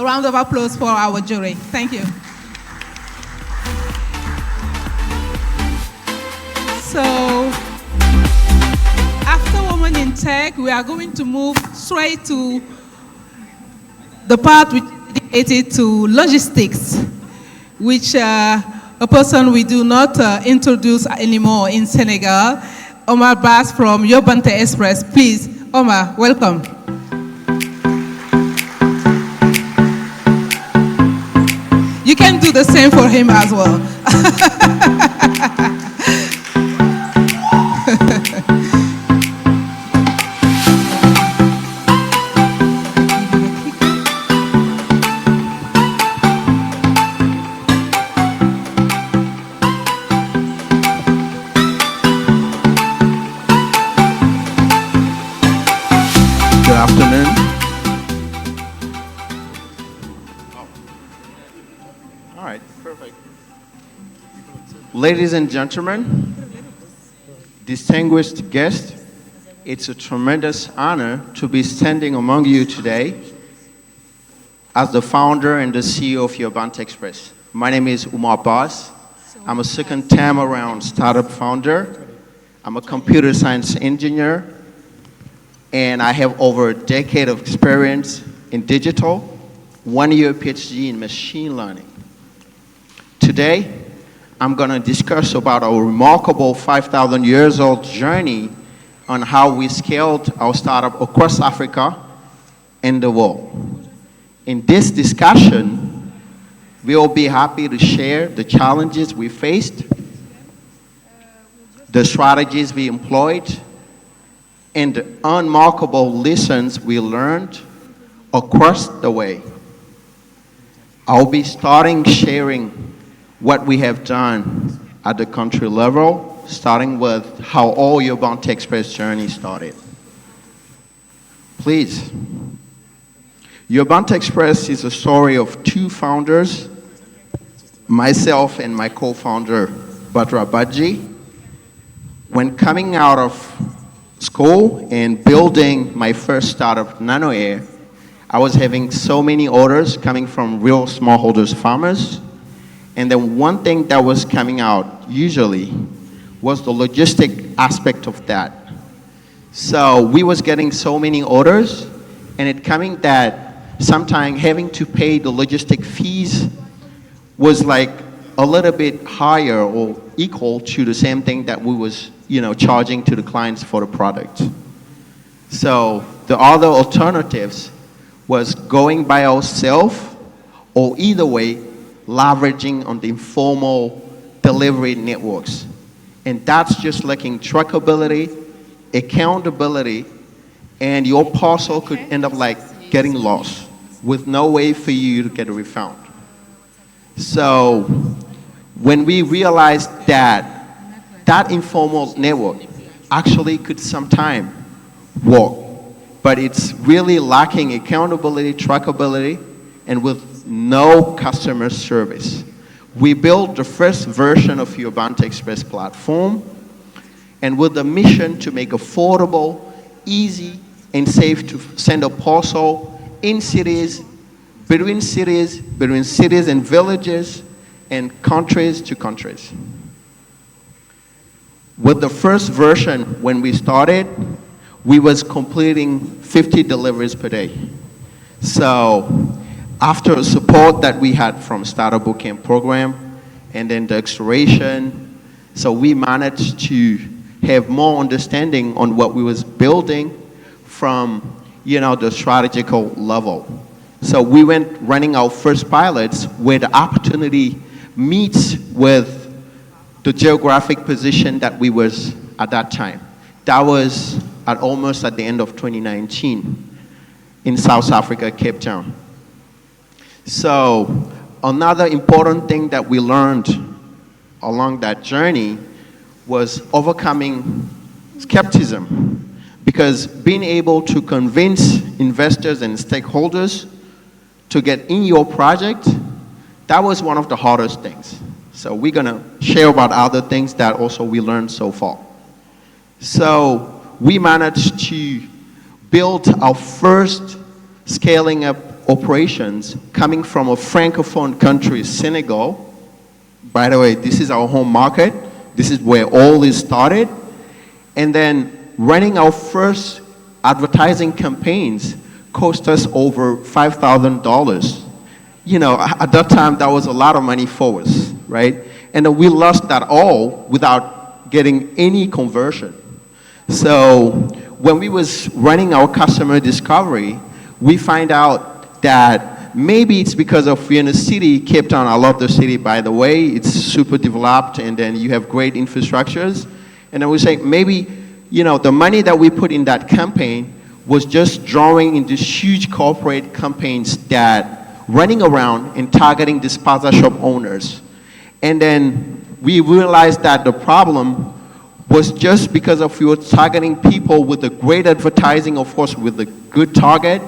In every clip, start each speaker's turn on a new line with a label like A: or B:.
A: round of applause for our jury. Thank you. So, after Women in Tech, we are going to move straight to the part which is dedicated to logistics, which a person we do not introduce anymore in Senegal, Oumar Basse from Yobante Express. Please, Oumar, welcome. You can do the same for him as well.
B: Ladies and gentlemen, distinguished guests, it's a tremendous honor to be standing among you today as the founder and the CEO of Yobante Express. My name is Oumar Basse. I'm a second time around startup founder. I'm a computer science engineer, and I have over a decade of experience in digital, 1 year PhD in machine learning. Today, I'm going to discuss about our remarkable 5,000 years old journey on how we scaled our startup across Africa and the world. In this discussion, we will be happy to share the challenges we faced, the strategies we employed, and the unremarkable lessons we learned across the way. I'll be starting sharing what we have done at the country level, starting with how all Yobante Express journey started. Please. Yobante Express is a story of two founders, myself and my co-founder, Basse. When coming out of school and building my first startup, Nano Air, I was having so many orders coming from real smallholders farmers. And then one thing that was coming out usually was the logistic aspect of that. So we was getting so many orders, and it coming that sometimes having to pay the logistic fees was like a little bit higher or equal to the same thing that we was, charging to the clients for the product. So the other alternatives was going by ourselves, or either way, leveraging on the informal delivery networks. And that's just lacking trackability, accountability, and your parcel could end up like getting lost with no way for you to get a refund. So when we realized that informal network actually could sometime work, but it's really lacking accountability, trackability, and with no customer service. We built the first version of Yobante Express platform, and with the mission to make affordable, easy, and safe to send a parcel in cities, between cities and villages, and countries to countries. With the first version, when we started, we was completing 50 deliveries per day. So after support that we had from Startup Bootcamp program and then the acceleration, so we managed to have more understanding on what we was building from, the strategical level. So we went running our first pilots where the opportunity meets with the geographic position that we was at that time. That was almost at the end of 2019 in South Africa, Cape Town. So another important thing that we learned along that journey was overcoming skepticism, because being able to convince investors and stakeholders to get in your project, that was one of the hardest things. So we're gonna share about other things that also we learned so far. So we managed to build our first scaling up operations coming from a francophone country, Senegal. By the way, this is our home market. This is where all this started. And then running our first advertising campaigns cost us over $5,000. You know, at that time, that was a lot of money for us, right? And then we lost that all without getting any conversion. So when we was running our customer discovery, we find out that maybe it's because of we're in a city, Cape Town, I love the city, by the way, it's super developed, and then you have great infrastructures. And then we say, maybe, you know, the money that we put in that campaign was just drawing in these huge corporate campaigns that running around and targeting these plaza shop owners. And then we realized that the problem was just because of we were targeting people with a great advertising, of course, with a good target,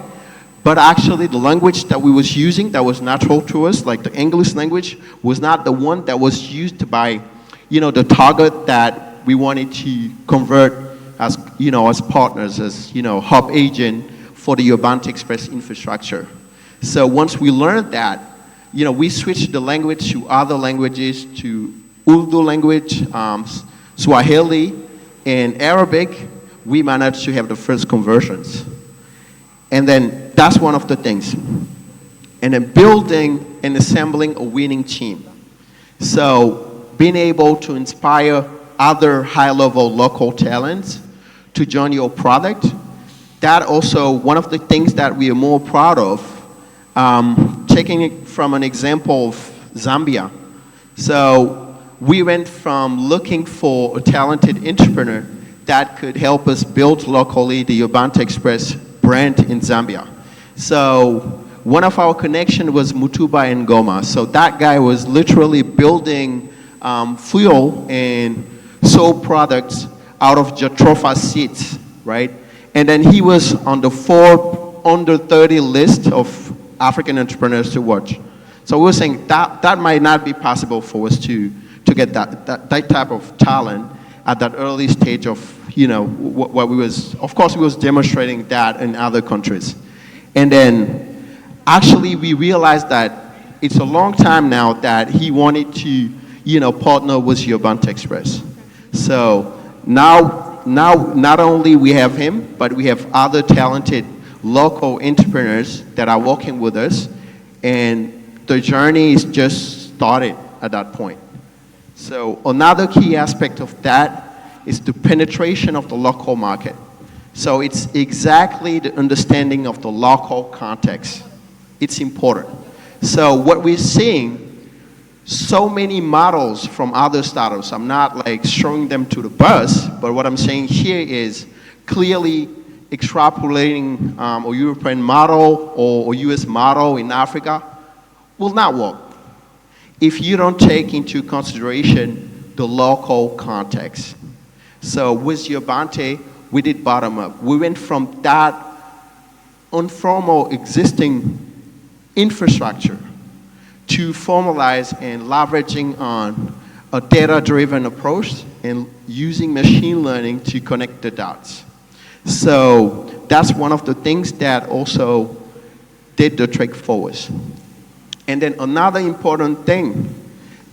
B: but actually the language that we was using that was natural to us, like the English language, was not the one that was used by, you know, the target that we wanted to convert as, you know, as partners, as, you know, hub agent for the Yobante Express infrastructure. So once we learned that, you know, we switched the language to other languages, to Urdu language, Swahili, and Arabic. We managed to have the first conversions. And then that's one of the things. And then building and assembling a winning team. So being able to inspire other high-level local talents to join your product, that also one of the things that we are more proud of, taking it from an example of Zambia. So we went from looking for a talented entrepreneur that could help us build locally the Yobante Express brand in Zambia. So one of our connections was Mutuba and Goma. So that guy was literally building fuel and soap products out of jatropha seeds, right? And then he was on the Forbes under 30 list of African entrepreneurs to watch. So we were saying that might not be possible for us to get that type of talent at that early stage of, you know, what we was, of course we was demonstrating that in other countries. And then actually we realized that it's a long time now that he wanted to, you know, partner with Yobante Express. So now not only we have him, but we have other talented local entrepreneurs that are working with us, and the journey is just started at that point. So another key aspect of that is the penetration of the local market. So it's exactly the understanding of the local context. It's important. So what we're seeing, so many models from other startups, I'm not like showing them to the bus, but what I'm saying here is clearly extrapolating a European model or US model in Africa will not work if you don't take into consideration the local context. So with Yobante, we did bottom up. We went from that informal existing infrastructure to formalize and leveraging on a data-driven approach and using machine learning to connect the dots. So that's one of the things that also did the trick for us. And then another important thing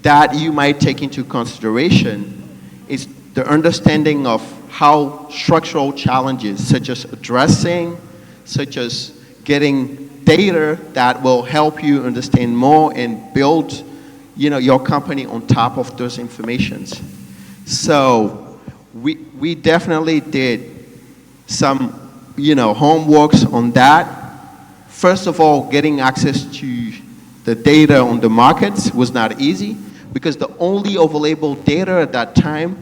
B: that you might take into consideration is the understanding of how structural challenges, such as addressing, such as getting data that will help you understand more and build, you know, your company on top of those informations. So we definitely did some, you know, homeworks on that. First of all, getting access to the data on the markets was not easy because the only available data at that time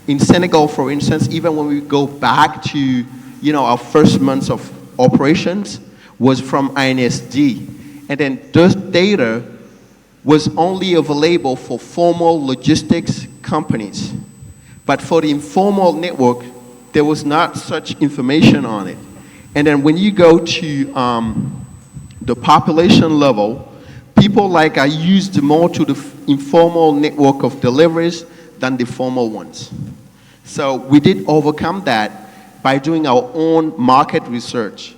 B: in Senegal, for instance, even when we go back to, you know, our first months of operations, was from INSD. And then those data was only available for formal logistics companies. But for the informal network, there was not such information on it. And then when you go to the population level, people like are used more to the informal network of deliveries than the formal ones. So we did overcome that by doing our own market research.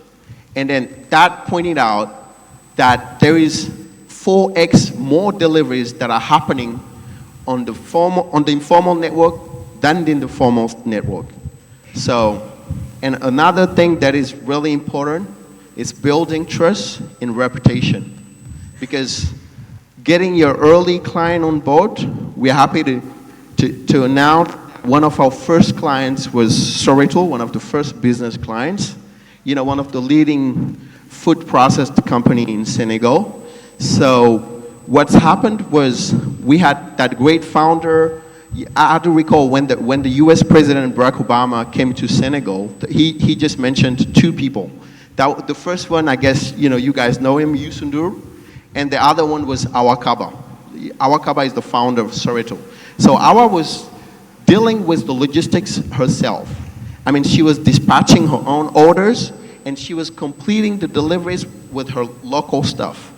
B: And then that pointed out that there is 4x more deliveries that are happening on the informal network than in the formal network. So, and another thing that is really important is building trust and reputation. Because getting your early client on board, we're happy to announce one of our first clients was Soreto, one of the first business clients. You know, one of the leading food processed company in Senegal. So what's happened was we had that great founder. I do recall when the US President Barack Obama came to Senegal, he just mentioned two people. The first one, I guess, you guys know him, Youssou N'Dour, and the other one was Awa Kaba. Awa Kaba is the founder of Soreto. So Awa was dealing with the logistics herself. I mean, she was dispatching her own orders, and she was completing the deliveries with her local stuff.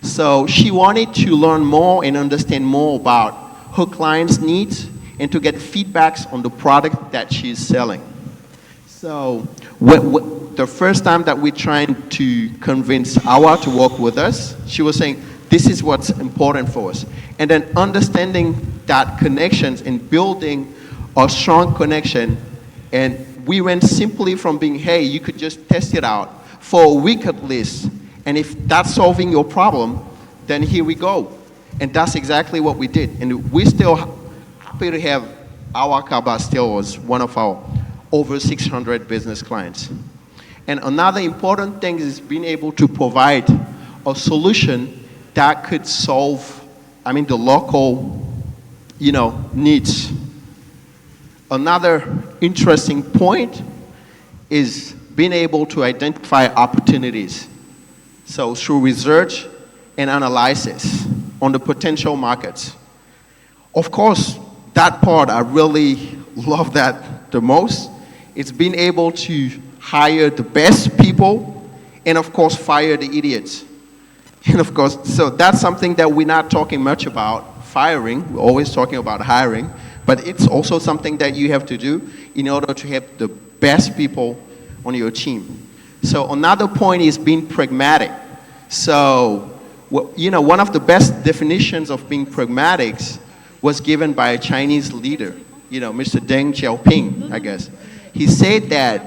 B: So she wanted to learn more and understand more about her clients' needs and to get feedbacks on the product that she's selling. So the first time that we're trying to convince Awa to work with us, she was saying, this is what's important for us. And then understanding that connections and building a strong connection, and we went simply from being, hey, you could just test it out for a week at least, and if that's solving your problem, then here we go. And that's exactly what we did. And we're still happy to have Awa Kaba still as one of our over 600 business clients. And another important thing is being able to provide a solution that could solve, the local, needs. Another interesting point is being able to identify opportunities. So through research and analysis on the potential markets. Of course, that part, I really love that the most. It's being able to hire the best people and of course fire the idiots. And of course, so that's something that we're not talking much about, firing. We're always talking about hiring. But it's also something that you have to do in order to have the best people on your team. So another point is being pragmatic. So, one of the best definitions of being pragmatic was given by a Chinese leader, Mr. Deng Xiaoping, I guess. He said that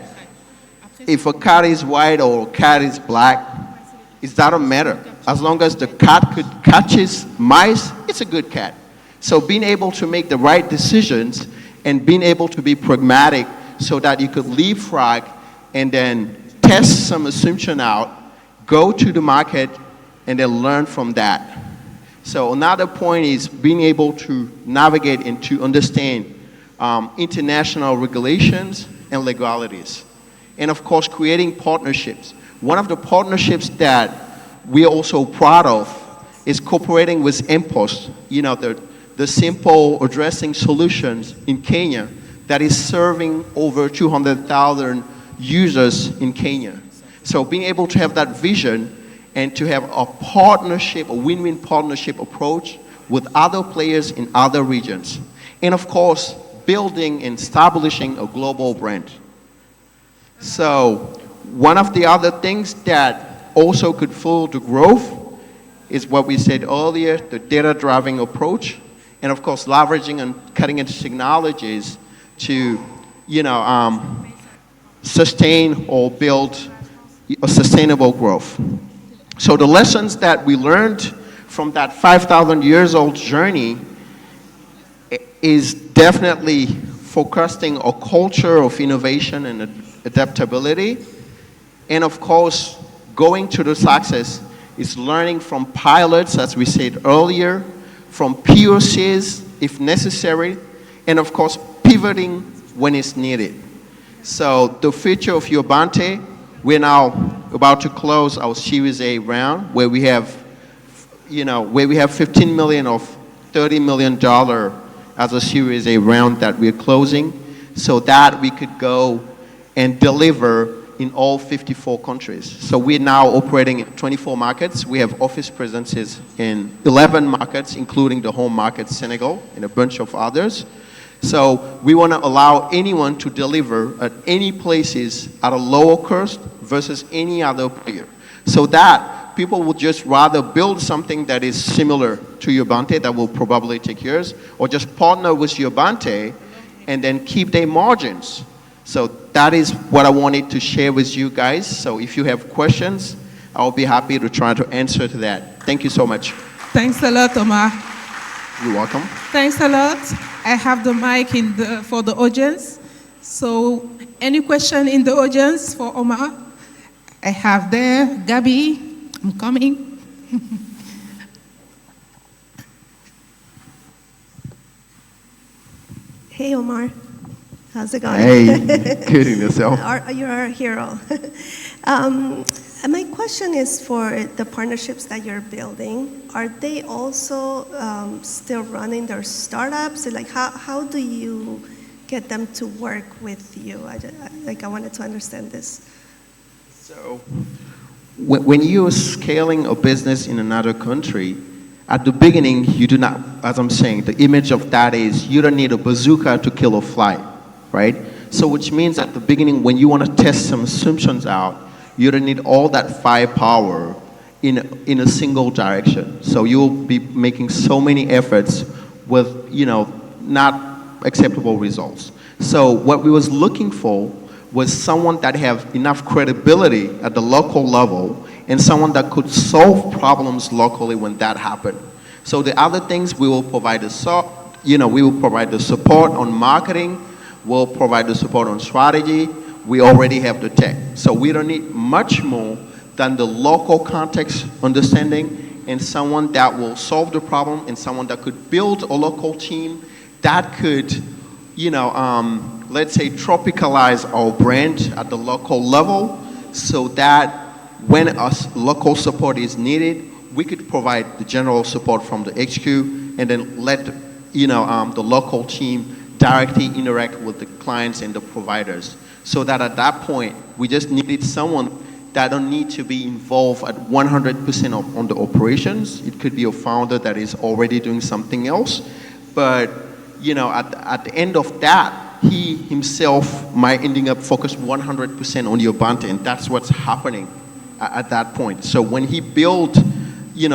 B: if a cat is white or a cat is black, it doesn't matter. As long as the cat catches mice, it's a good cat. So being able to make the right decisions and being able to be pragmatic so that you could leapfrog and then test some assumption out, go to the market, and then learn from that. So another point is being able to navigate and to understand international regulations and legalities. And of course, creating partnerships. One of the partnerships that we're also proud of is cooperating with MPOS, the simple addressing solutions in Kenya that is serving over 200,000 users in Kenya. So being able to have that vision and to have a partnership, a win-win partnership approach with other players in other regions. And of course, building and establishing a global brand. So one of the other things that also could fuel the growth is what we said earlier, the data-driven approach, and of course, leveraging on cutting-edge technologies to, sustain or build a sustainable growth. So the lessons that we learned from that 5,000 years old journey is definitely forecasting a culture of innovation and adaptability. And of course, going to the success is learning from pilots, as we said earlier, from POCs if necessary, and of course, pivoting when it's needed. So the future of Yobante, we're now about to close our Series A round where we have, where we have 15 million of $30 million as a Series A round that we're closing, so that we could go and deliver in all 54 countries. So we're now operating in 24 markets. We have office presences in 11 markets, including the home market, Senegal, and a bunch of others. So we want to allow anyone to deliver at any places at a lower cost versus any other player. So that people would just rather build something that is similar to Yobante that will probably take years, or just partner with Yobante and then keep their margins. So that is what I wanted to share with you guys. So if you have questions, I'll be happy to try to answer to that. Thank you so much.
A: Thanks a lot, Oumar.
B: You're welcome.
A: Thanks a lot. I have the mic for the audience. So any question in the audience for Oumar? I have there, Gabby, I'm coming.
C: Hey, Oumar. How's it going?
B: Hey, kidding yourself.
C: You're a hero. My question is for the partnerships that you're building. Are they also still running their startups? Like, how do you get them to work with you? I wanted to understand this.
B: So, when you're scaling a business in another country, at the beginning, you do not, as I'm saying, the image of that is you don't need a bazooka to kill a fly, right? So, which means at the beginning, when you want to test some assumptions out, you don't need all that firepower in a single direction. So you'll be making so many efforts with, not acceptable results. So what we was looking for was someone that have enough credibility at the local level and someone that could solve problems locally when that happened. So the other things we will provide we will provide the support on marketing, we'll provide the support on strategy. We already have the tech. So we don't need much more than the local context understanding and someone that will solve the problem and someone that could build a local team that could, let's say tropicalize our brand at the local level so that when local support is needed, we could provide the general support from the HQ and then let, the local team directly interact with the clients and the providers. So that at that point, we just needed someone that don't need to be involved at 100% on the operations. It could be a founder that is already doing something else. But, at the end of that, he himself might ending up focused 100% on Yobante, and that's what's happening at that point. So when he built,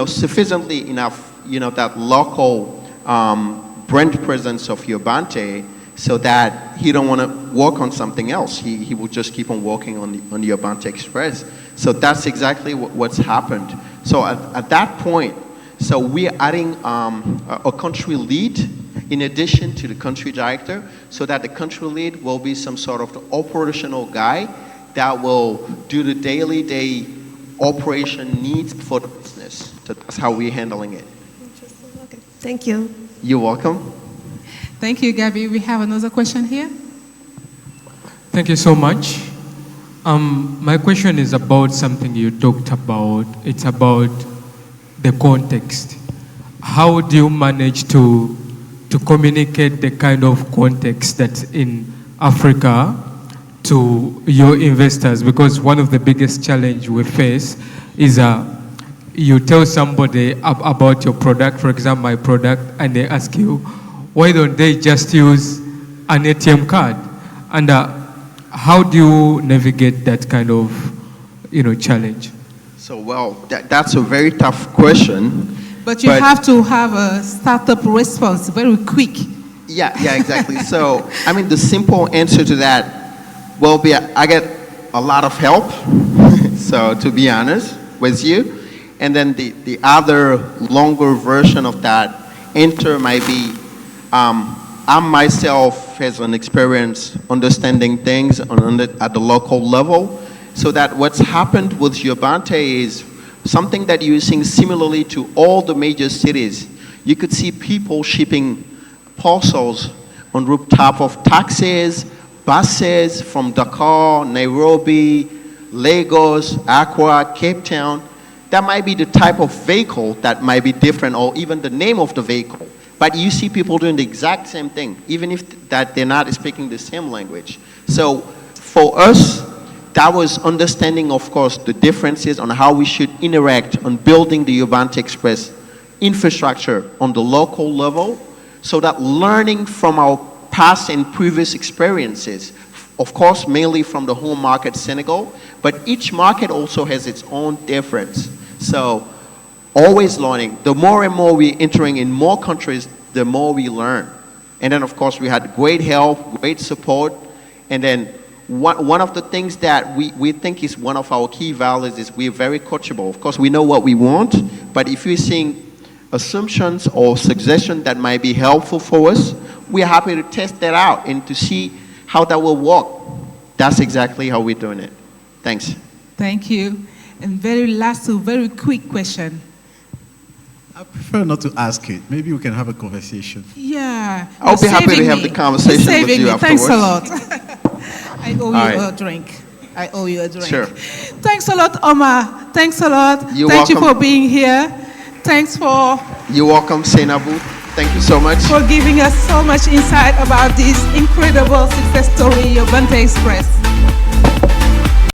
B: sufficiently enough, that local brand presence of Yobante, so that he don't want to work on something else. He will just keep on working on the Yobante Express. So that's exactly what's happened. So at that point, so we're adding a country lead in addition to the country director, so that the country lead will be some sort of the operational guy that will do the day operation needs for the business. So that's how we're handling it.
C: Interesting. Okay. Thank you.
B: You're welcome.
A: Thank you, Gabby. We have another question here.
D: Thank you so much. My question is about something you talked about. It's about the context. How do you manage to communicate the kind of context that's in Africa to your investors? Because one of the biggest challenge we face is you tell somebody about your product, for example, my product, and they ask you, why don't they just use an ATM card? And how do you navigate that kind of, challenge?
B: So, well, that's a very tough question.
A: But you have to have a startup response very quick.
B: Yeah, exactly. So, the simple answer to that will be I get a lot of help, so to be honest with you. And then the other longer version of that answer might be I myself has an experience understanding things at the local level, so that what's happened with Yobante is something that you're seeing similarly to all the major cities. You could see people shipping parcels on rooftop of taxis, buses from Dakar, Nairobi, Lagos, Accra, Cape Town. That might be the type of vehicle that might be different, or even the name of the vehicle. But you see people doing the exact same thing, even if that they're not speaking the same language. So for us, that was understanding, of course, the differences on how we should interact on building the Yobante Express infrastructure on the local level, so that learning from our past and previous experiences, of course, mainly from the home market, Senegal, but each market also has its own difference. So always learning. The more and more we're entering in more countries, the more we learn. And then, of course, we had great help, great support. And then one of the things that we think is one of our key values is we're very coachable. Of course, we know what we want, but if you're seeing assumptions or suggestions that might be helpful for us, we're happy to test that out and to see how that will work. That's exactly how we're doing it. Thanks.
A: Thank you. And very quick question.
E: I prefer not to ask it. Maybe we can have a conversation.
A: Yeah.
B: I'll be
A: you're
B: happy to
A: saving
B: have
A: me.
B: the conversation
A: You're
B: with
A: saving
B: you
A: me.
B: afterwards.
A: Thanks a lot. I owe you
B: right.
A: a drink. I owe you a drink.
B: Sure.
A: Thanks a lot, Oumar. Thanks a lot.
B: You're
A: Thank you
B: welcome.
A: for being here. Thanks for
B: You're welcome, Senabu. Thank you so much.
A: giving us so much insight about this incredible success story, Yobante Express.